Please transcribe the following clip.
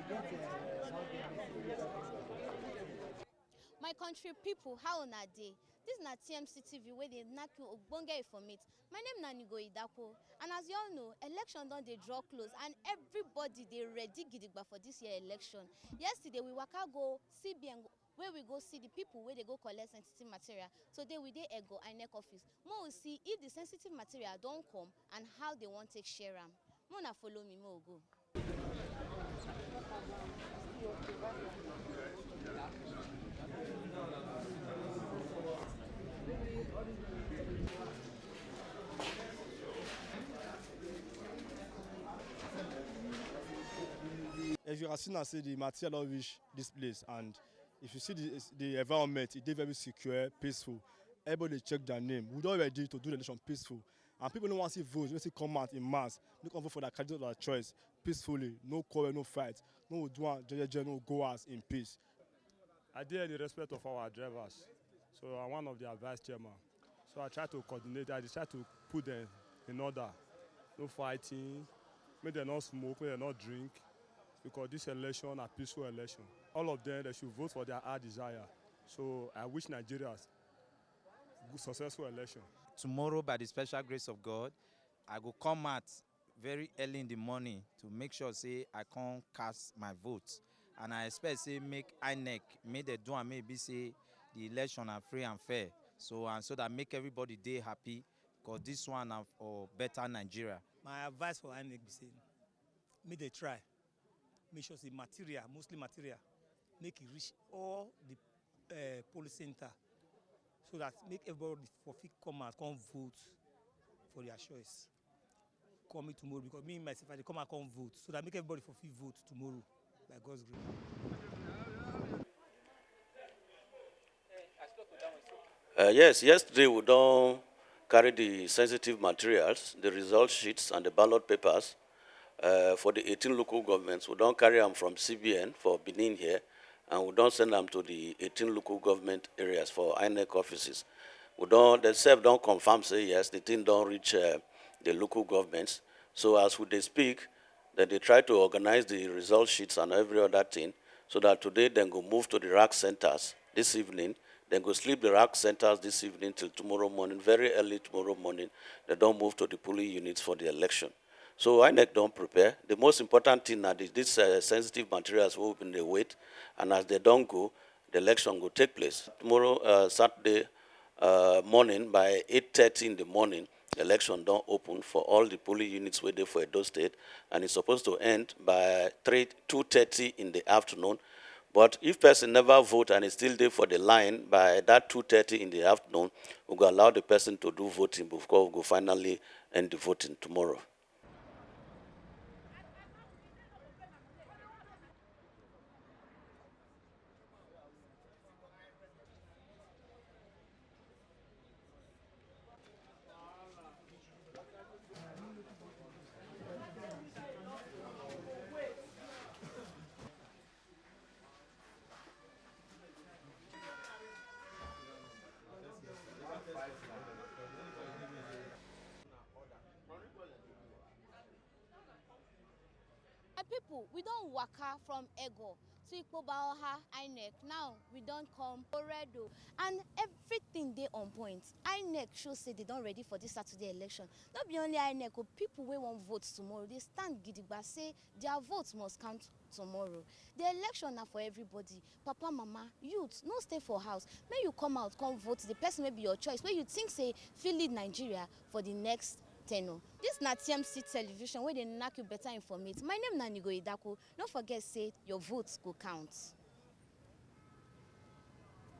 My country people, how una dey? This na TMC TV wey dey knack you ogbonge informate. My name na Nigo Idako, and as you all know, election don dey draw close and everybody dey ready gidigba for this year election. Yesterday we waka go CBN where we go see the people wey dey go collect sensitive material. Today we dey Ego INEC office. Mo we see if the sensitive material don come and how they wan take share am. Mo na follow me, mo go. As you can see now, say the material don't reach this place, and if you see the environment, it is very secure, peaceful. Everybody check their name. We don't ready to do the election peaceful, and people don't want to see votes. When they come out in mass, they come vote for their candidate of their choice peacefully. No quarrel, no fight, no do no go as in peace. I did the respect of our drivers, so I'm one of their vice chairman. So I try to coordinate. I try to put them in order. No fighting. Make them not smoke. Make them not drink. Because this election is a peaceful election. All of them, they should vote for their heart desire. So I wish Nigerians a successful election. Tomorrow, by the special grace of God, I will come out very early in the morning to make sure, say, I can cast my vote. And I expect, say, make INEC, make the do and maybe say the election are free and fair. So that make everybody day happy, because this one are for better Nigeria. My advice for INEC be say, make they try. Make sure the material, mostly material, make it reach all the police center, so that make everybody for fit come and come vote for their choice. Call me tomorrow, because me myself I come and come vote, so that make everybody for fit vote tomorrow by God's grace. Yes, yesterday we don't carry the sensitive materials, the result sheets and the ballot papers for the 18 local governments. We don't carry them from CBN for Benin here, and we don't send them to the 18 local government areas for INEC offices. The self don't confirm, say yes, the thing don't reach the local governments. So as they speak, that they try to organize the result sheets and every other thing, so that today then go move to the rack centers this evening, then go sleep the rack centers this evening till tomorrow morning, very early tomorrow morning. They don't move to the polling units for the election. So INEC don't prepare. The most important thing are these sensitive materials will be in the wait, and as they don't go, the election will take place. Tomorrow, Saturday morning, by 8:30 in the morning, the election don't open for all the polling units waiting for Edo State, and it's supposed to end by 2:30 in the afternoon. But if person never vote and is still there for the line, by that 2:30 in the afternoon, we will allow the person to do voting before we go finally end the voting tomorrow. And people, we don't waka from Ego to Ikpobaoha INEC. Now we don't come Oredo, and everything they on point. INEC shows say they don't ready for this Saturday election. Not be only INEC, people wey won't vote tomorrow. They stand gidigba say their votes must count tomorrow. The election now for everybody. Papa, mama, youth, no stay for house. May you come out, come vote. The person may be your choice. Where you think say fit lead Nigeria for the next tenor. This na TMC television where they knack you better informate. My name na Nigo Idako. Don't forget say your votes go count.